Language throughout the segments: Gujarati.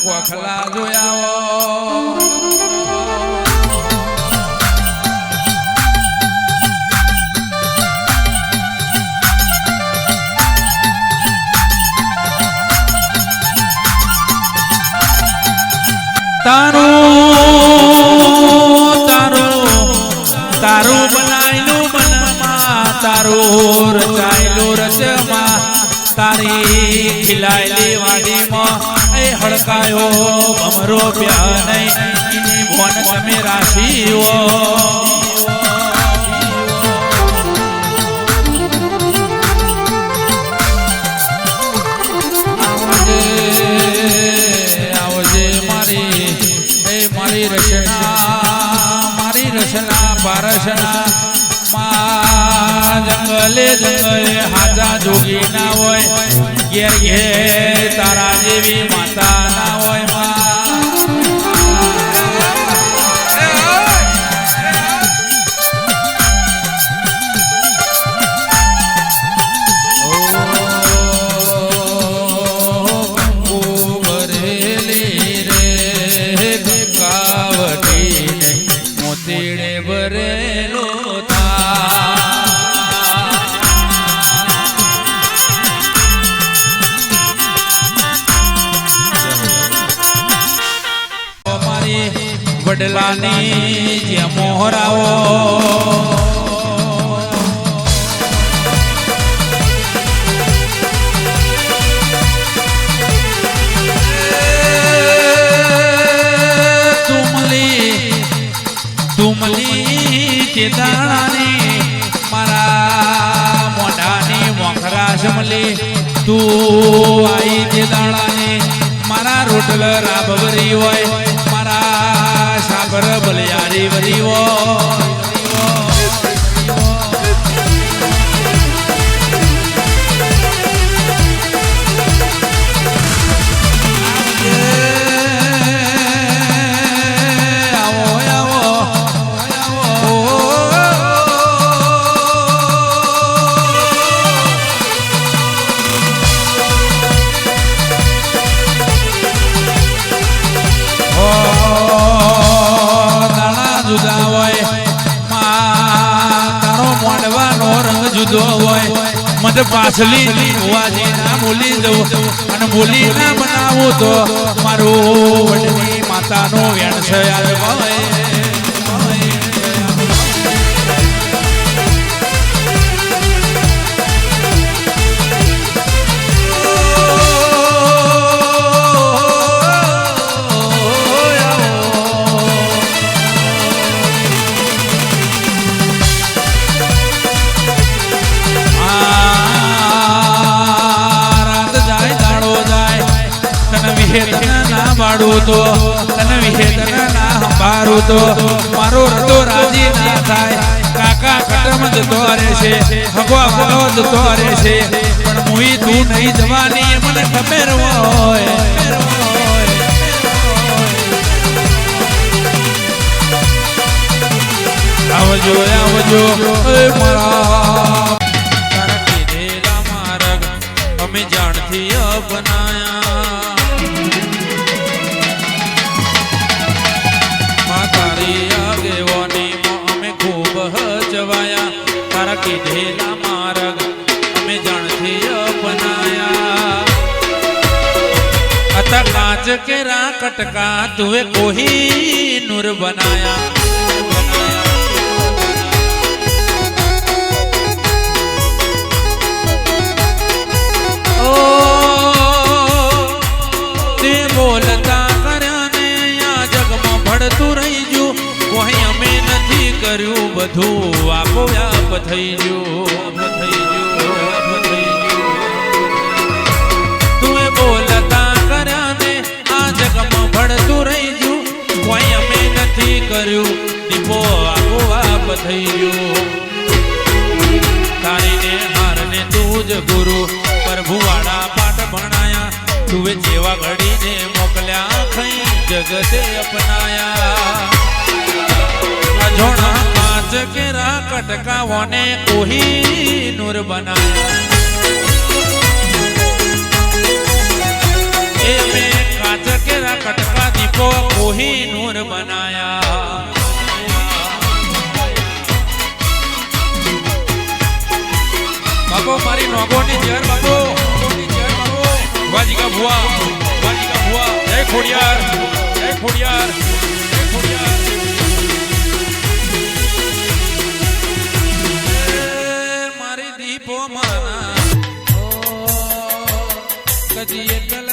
ગોખલા જોયા તારું બનાયેલું મનમાં તારું રચાયેલું રચમાં તારી ખીલાયેલી વાડીમાં એ હડકાયો ભમરો પ્યા નહીં એની ભોન તમે રાશીઓ રચના પારસના માં જંગલે જંગલે હાજા જોગી ના હોય ઘેર ઘેર તારા જેવી માતા ના હોય વડલાની જે મોહરાઓ તુમલી તે દાણાની મારા મોઢાની મોખરા સમલી તું આઈ તે દાણાની મારા રોટલ રાબવરી હોય સાબર બલિયારી વરીવો મત પાછલી હોવાજી ના બોલી દઉં અને બોલી ના બનાવું તો મારું વડની માતાનો વેણ છે તો તને વિહેતન ના સંભાળું તો મારો રતો રાજી ના થાય કાકા કટમ જતો રહેશે ભગવા ભગો જતો રહેશે પણ મુઈ તું નહીં જવાની મને ખબર હોય આવજો આવજો મારા તારા કીધેલા માર્ગ અમે જાણથી અપનાયા તારા કીધેલા માર્ગ અમે જાણથી અપનાયા અતા કાચ કેરા કટકા તુએ કોઈ નૂર બનાયા ઓ તે બોલતા કર્યા ને આ જગમાં ભળતું રહી ગયું કોઈ અમે નથી કર્યું બધું આપોઆપ થઈ ગયું તું બોલતા કર્યા ને આ જગમાં ભળતું રહી ગયું કોઈ અમે નથી કર્યું દીપો આપોઆપ થઈ ગયું તારીને હારને તું જ ગુરુ પ્રભુવાળા પાઠ ભણાયા તુએ જેવા ઘડીને મોકલ્યા ખઈ જગતે અપનાયા અજોણા કાચ કેરા કટકાઓને કોઈ નૂર બનાયા એ મેં કાચ કે तेरा कटका दीपो कोही नूर बनाया बाबो मारी नोगोनी जर बाबो वाजी का बुआ जय खोड़ियार जय खोड़ियार जय खोड़ियार मारी दीपो मरना कदी एकल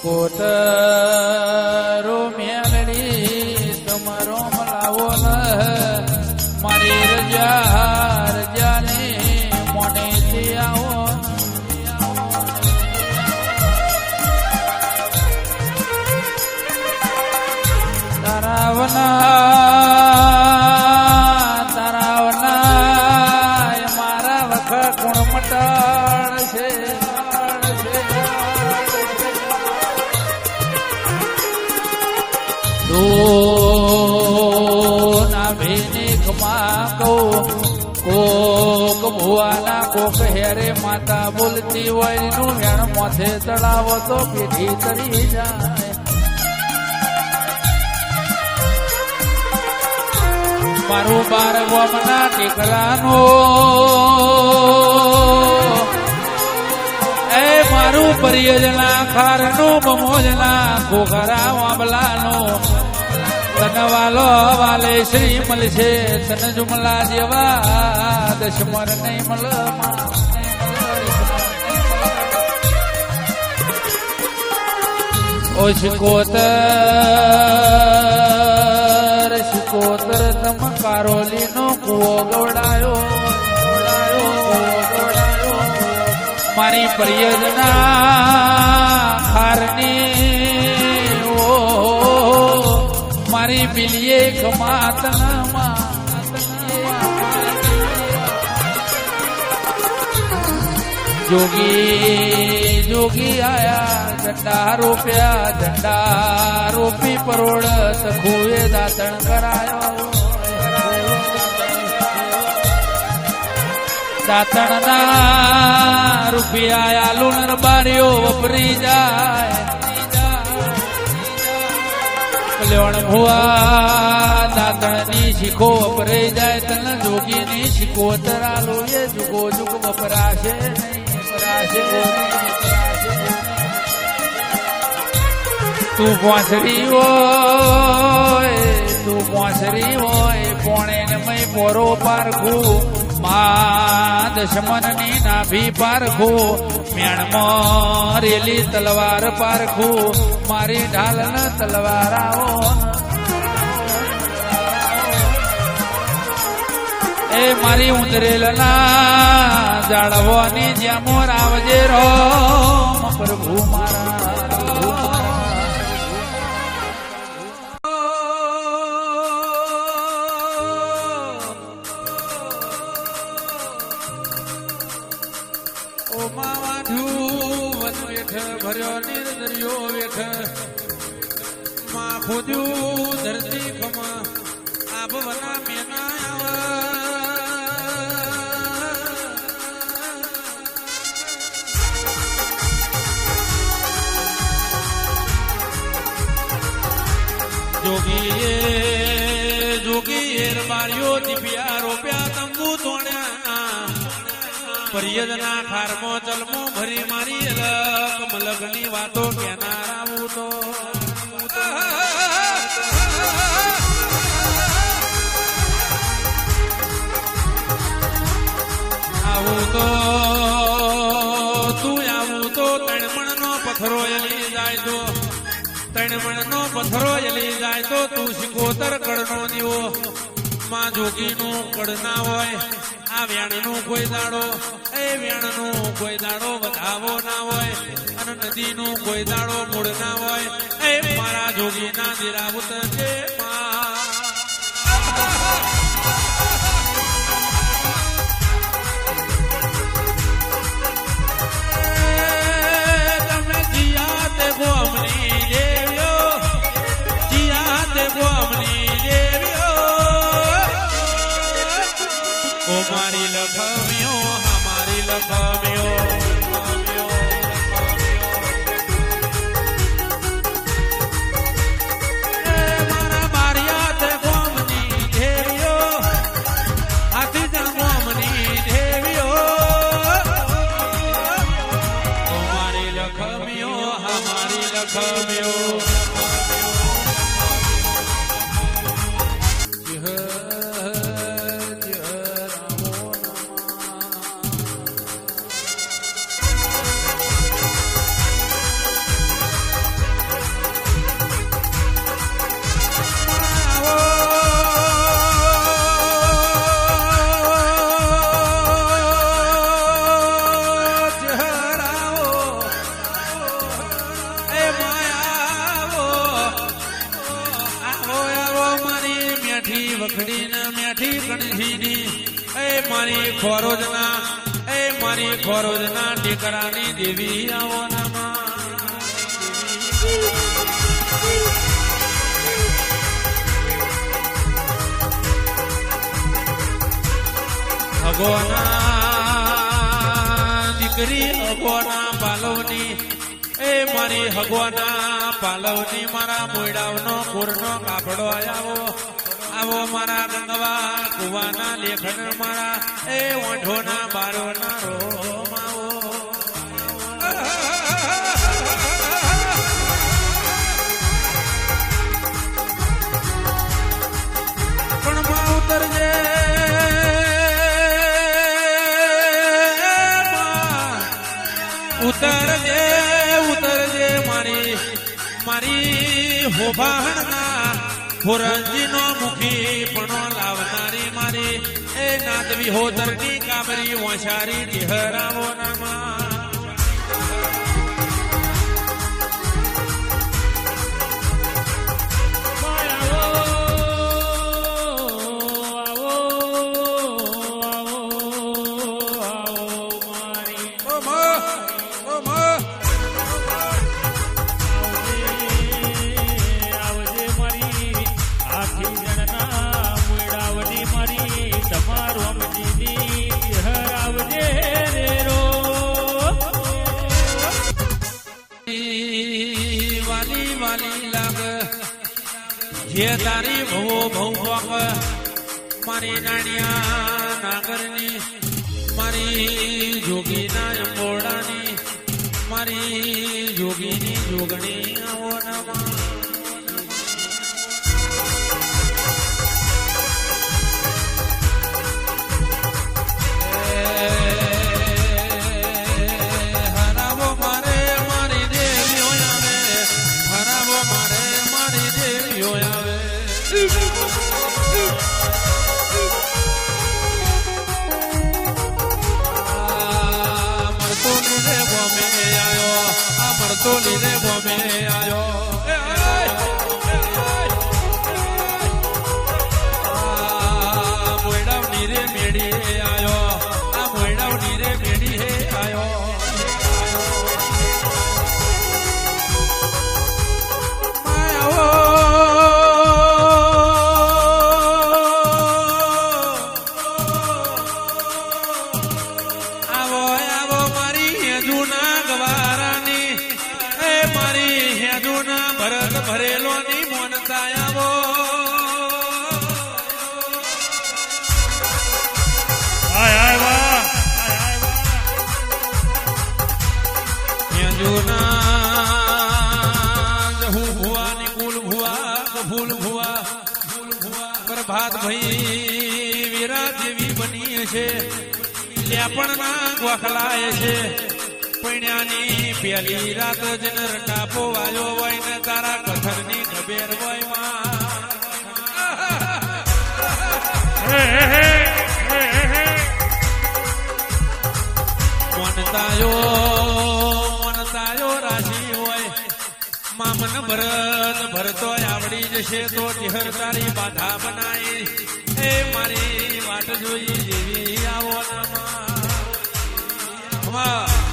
કોટરો મેલડી તમારો મલાવો મારી રજાને મોને આવો તારાવના મારા વખત કોણ મટાડ છે ના ભેને ખમા કોક ભુવાના કોક હેરે માતા બોલતી હોય નું હેણ મોથે ચડાવો તો પેઢી તરી જાય મારું બાર ગોમના ટીકલાનો એ મારું પરિયજના ખારનું બમોજના ખોખરા વાંબલાનો તનવાલો વાલે શ્રી મળશે તન જુમલા જેવા દશમર નહીં મળ ઓ શિકોતર તમ કારોલીનો કુવો ગવડાયો મારી પરિયજના ખારની મારી બિલીએ ખમાતનમાં જોગી આયા ઝંડા રોપી પરોળ સખુએ દાતણ કરાયો દાતણના રૂપિયા આલુ નરબારીઓ વપરી જાય કલ્યાણ ભુવા દાતણની શીખો વપરાઈ જાય તન જોગીની શીખો તરાલો એ જુગો જુગ વપરાશે તું પોસરી હોય પોણે ને મય પોરો પારખું મા દશમનની નાભી પારખું મેણમાં રેલી તલવાર પારખું મારી ઢાલન તલવારાઓ એ મારી ઉતરેલના જાળવાની જ્યાં મોર આવજે રો પ્રભુ મારા ઓ માવા ઢૂ વન વેઠ ભર્યો નિર્દરિયો વેઠ માં ખોદ્યું ધરતી ખમા આભવના મેના જોગીએ બારીઓ દીપિયા રોપ્યા તંબુ તોડ્યા પરિયદના ખારમો ચલમો ભરી મારી અલગ મલગની વાતો કેનાર આવું તો આવું તો તું આવું તો તણમણનો પથરો એલી જાય તો તણમણનો પથરો એલી જાય તો તું શિકોતર કડનો દીવો માં જોગીનું કડ ના હોય આ વ્યાણનું કોઈ દાડો એ વ્યાણનું કોઈ દાડો વધાવો ના હોય અને નદીનું કોઈ દાડો મૂળ ના હોય એ મારા જોગીના દિરાવત છે તમે જીયા તે ગોમની દેવ્યો જીયા તે ગોમની દેવ્યો ઓ મારી લખમ્યો હમારી લખમ્યો મારા મારિયા તે ગોમની દેવ્યો હાથી જા ગોમની દેવ્યો ઓ મારી લખમ્યો હમારી લખમ્યો મેઠી કણસીની એ મારી ખોરોજના એ મારી ખોરોજના ટીકરાની દેવી આવો હગોના દીકરી હગોના પાલવની એ મારી હગોના પાલવની મારા મોયડાવનો કોરનો કાપડો આવો આવો મારા ગંગવા કુવાના લેખન મારા એ ઓઢોના બારોના રોમ આવો પણ માં ઉતરજે ઉતરજે ઉતરજે મારી મારી હોભાણના ફોરંજીનો મુખી પણ લાવનારી મારી એ નાદવી હોદરની કામરી વંશારી ડિહરાવો નામા જે તારી ભવો ભવ મારી નાણિયા નાગરની મારી જોગીના અંબોડાની મારી જોગીની જોગણી આવો નામા હરાવો મારે મારી દેવીઓ આવે હરાવો મારે મારી દેવીઓ આવે તો લીધે ગોમે આયો મોયડાવની રે મેડી આયો આ મોયડાવની રે મેડી હે આયો ભરત ભરેલો ની મોનતા આવો પ્રભાત ભાઈ વિરાટ જેવી બની છે લેપણ ના ગોખલાય છે પૈણાની પેલી રાત જન રટાપો વાયો હોય ને તારા કથરની ખબેર હોય મનતાયો રાશિ હોય મામન ભરતો આવડી જશે તો ટિહર તારી બાધા બનાય એ મારી વાટ જોઈ જેવી આવો નામાં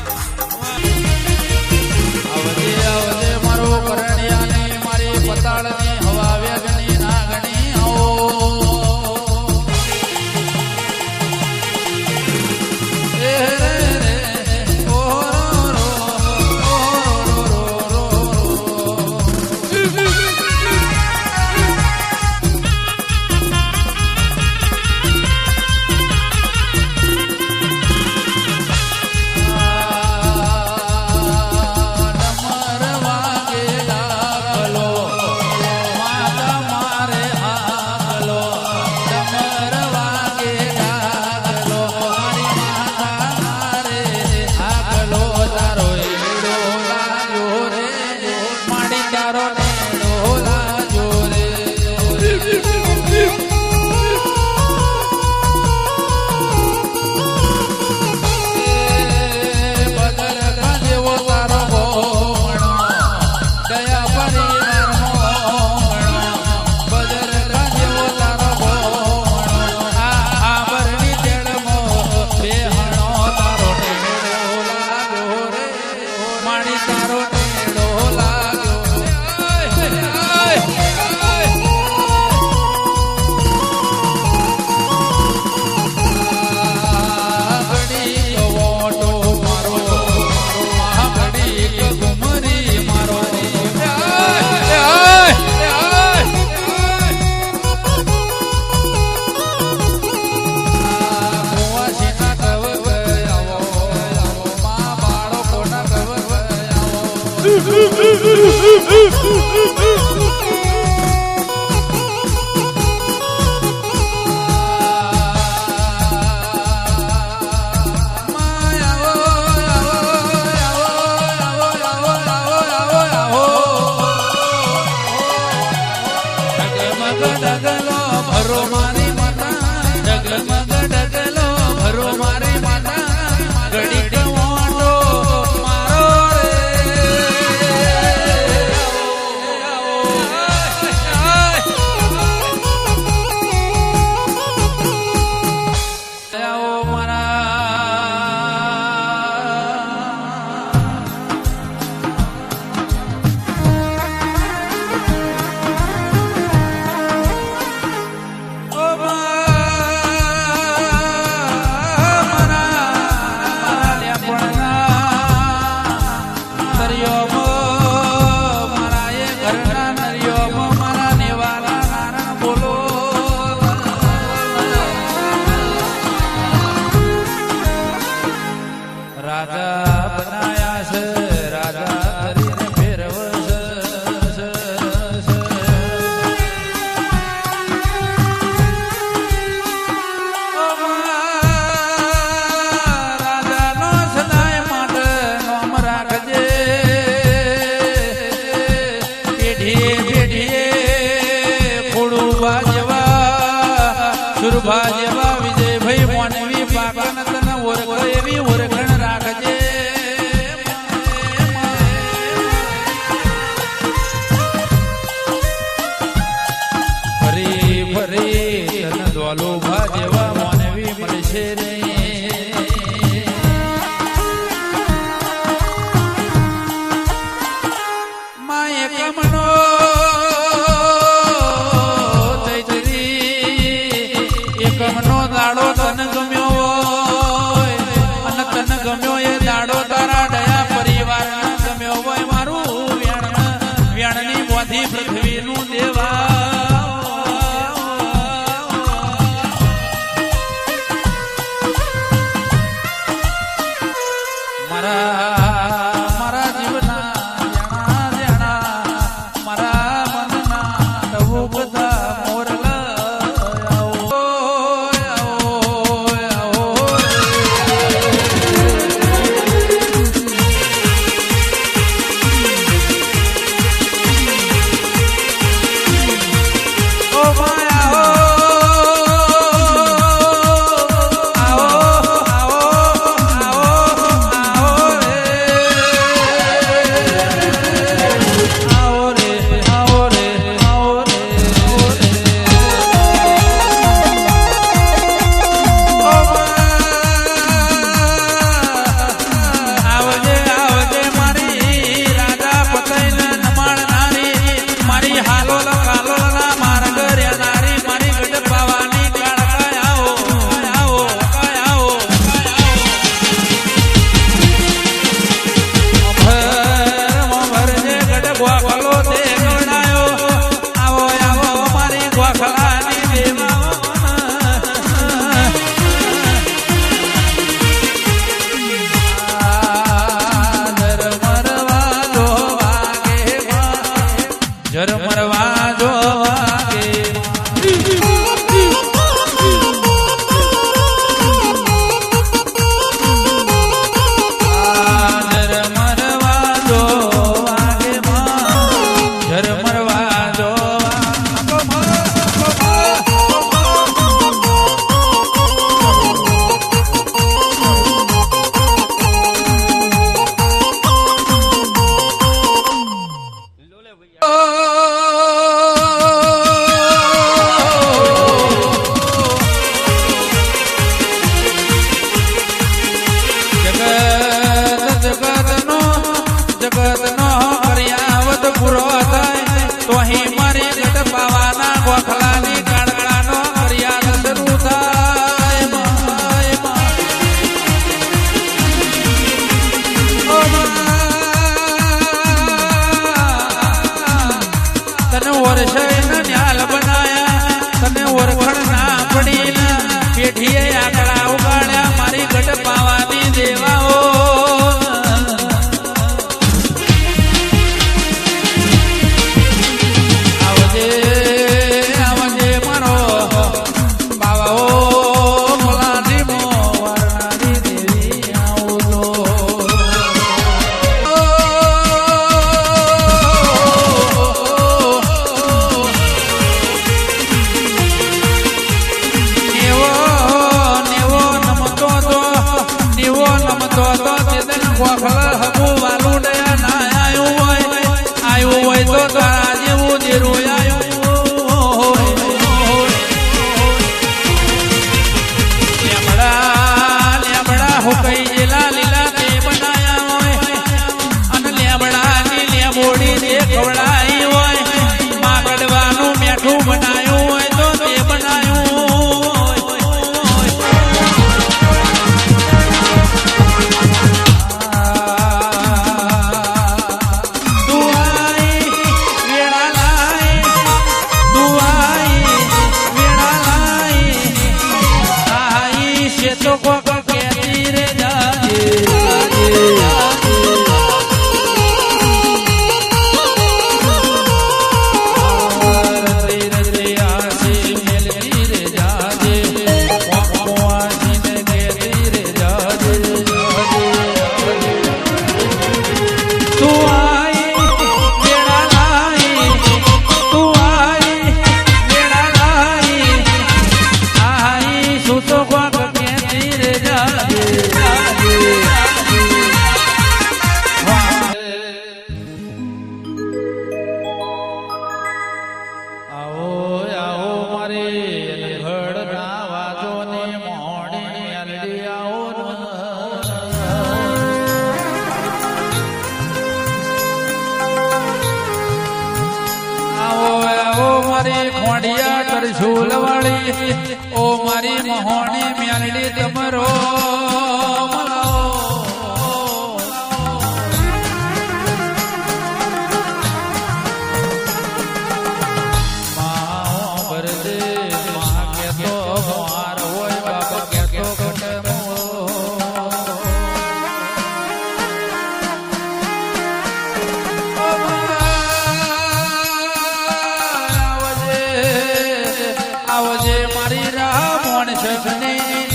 આવજે આવજે મારો કરણિયાની મારી પતાળની હવા વેગની નાગણી આવો એ રે રે ઓ રો સુરભા જેવા વિજયભાઈ મોનવી પાકન તને ઓળખ એવી ઓળખણ રાખજે છે રે માએ કમનો એકમનો દાડો તન ગમ્યો હોય અને તન ગમ્યો એ દાડો તારા દયા પરિવાર ગમ્યો હોય મારું વ્યાણની બોધી પૃથ્વીનું દેવા મારા જીવના મારા મનના નવું બધા મોરલ ઝરમરવા જો પેઢીએ આકડા ઉગાડ્યા મારી ગઢ પાવાની દેવાઓ આવજે આવજે મારો બાવાઓ ફલાની મો વરનારી દેવી આવજો ગોખલા હબુ વાલું ડયા ના આયું હોય તો તારા જેવું જીરું આયું લેબડા હુકઈ જેલા લીલા તે બનાયા હોય અને લેબડાની લેબોડી તે ખવડાઈ હોય માગડવાનું મેઠું બનાયું હોય તો તે બનાયું મારી ખોડિયા ત્રિશુલ વાળી ઓ મારી મહોણી મ્યાલડી તમરો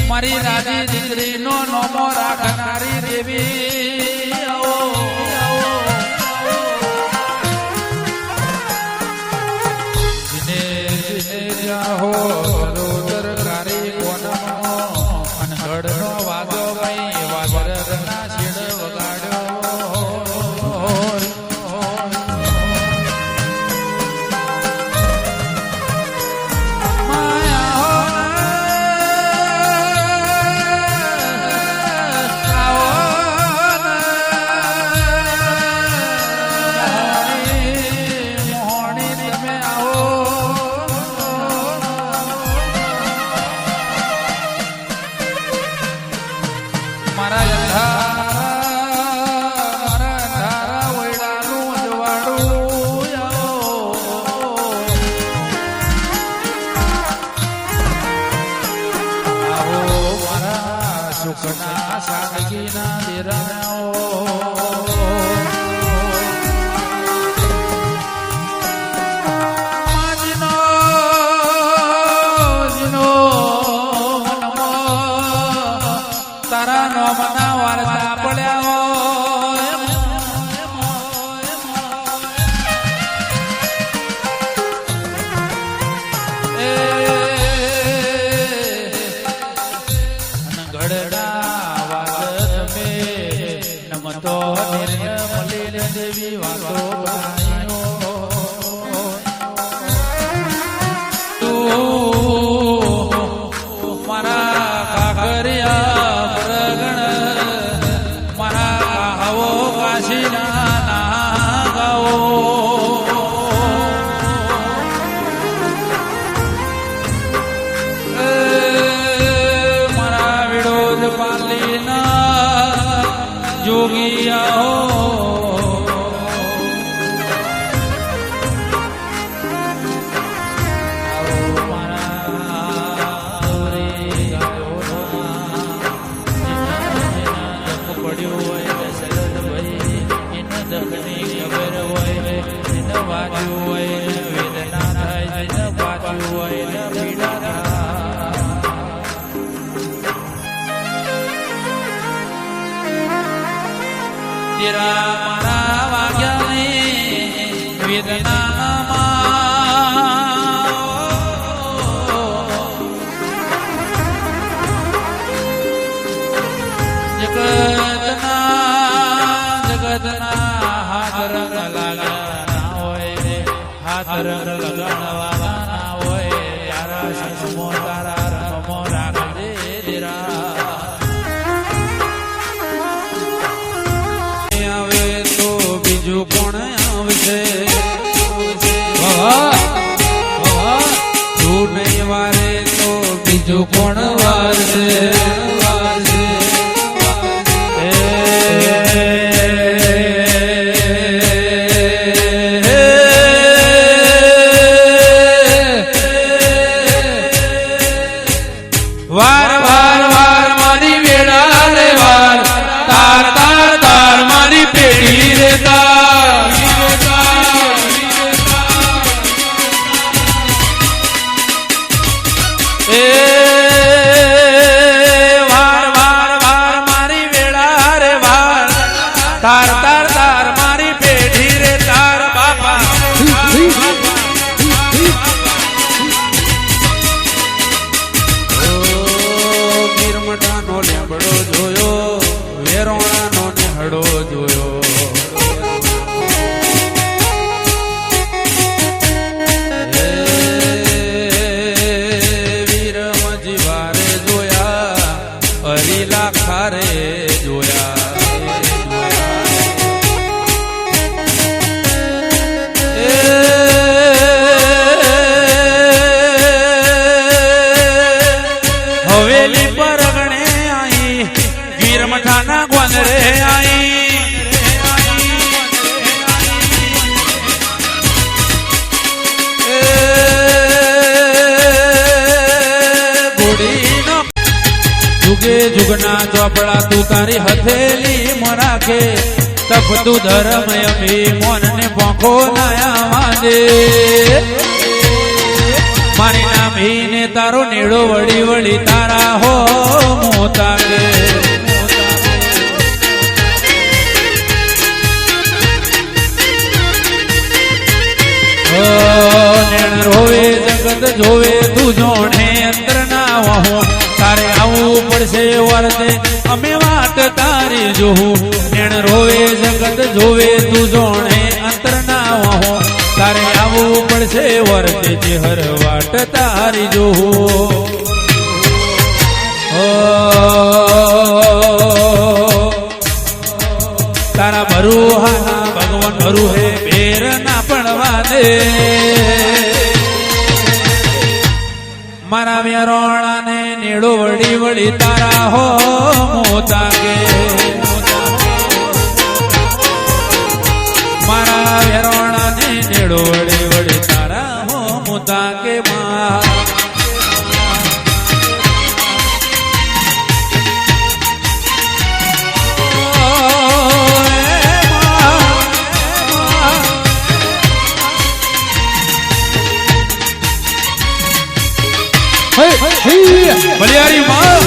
મારી રાજી દીકરી નો નોમો રાખનારી દેવી આવો હો સરકારી કોનમો અનગઢ નો વાદો ભાઈ વાદર ના શેડ વગાડ્યો સુખના સાદગીના દેરાઓ તારા નોમના વારસા પડ્યા દેવી વાતો મારા કાકરિયા પ્રગણ મારા કાહવો કાશીના ના ગાઓ મારા વિડોદ પાલીના જોગિયાઓ તેરા મારા વાગ્યાની વેદનામાં જગતના હાથ રંગ લાગવાના હોય હાથ રંગ લગાડવાના હોય તારા શમો તારા રમો રાખજે તેરા બીજું કોણ આવશે તું નહીં વારે તો બીજું કોણ વારશે વાર વાર વાર મારી વેળા રે વાર તાર તાર તાર મારી પેઢી રે તાર જુગે જુગના ચોપડા તું તારી હથેલી માં રાખે તપતું ધર્મ અભિમાન ને પોખો નાયા માંડે મારી નામી ને તારો નેડો વળી વળી તારા હો મોતા કે નેણ રોવે જગત જોવે તું જોણે અંતર ના વહો તારે આવવું પડશે વર્તે અમે વાત તારી જોવું નેણ રોવે જગત જોવે તું જોણે અંતર ના વહો તારે આવવું પડશે વર્તે ચેહર વાટ તારી જોવું તારા ભરુહાના ભગવાન ભરુ હે બેર ના પડવા દે મારા વેરોણા ને નેડો વળી વળી તારા હો મોતા કે મારા વેરોણા ને નેડો વળી વળી તારા હો મોતા કે બલિયારી માં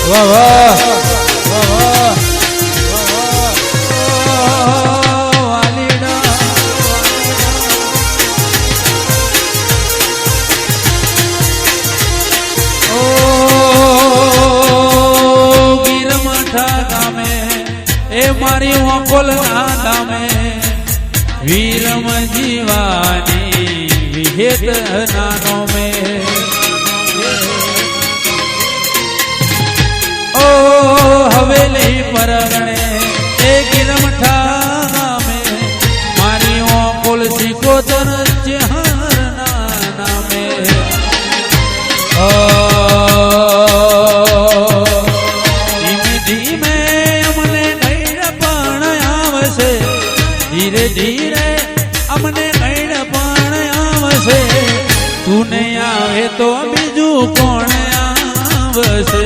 વાહ વાહ મારી ઓકોલ ના દામે વીરમ જીવાની વિહેત નાનો મે ઓ હવેલી પરગણે એ ગિરમઠા ગામે મારી ઓકોલ સિકોતર ચહર નામે ધીરે ધીરે અમને કઈડ પણ આવશે તું નહીં આવે તો બીજું કોણ આવશે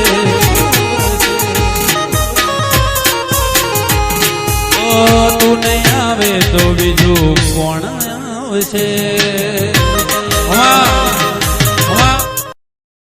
ઓ તું નહીં આવે તો બીજું કોણ આવશે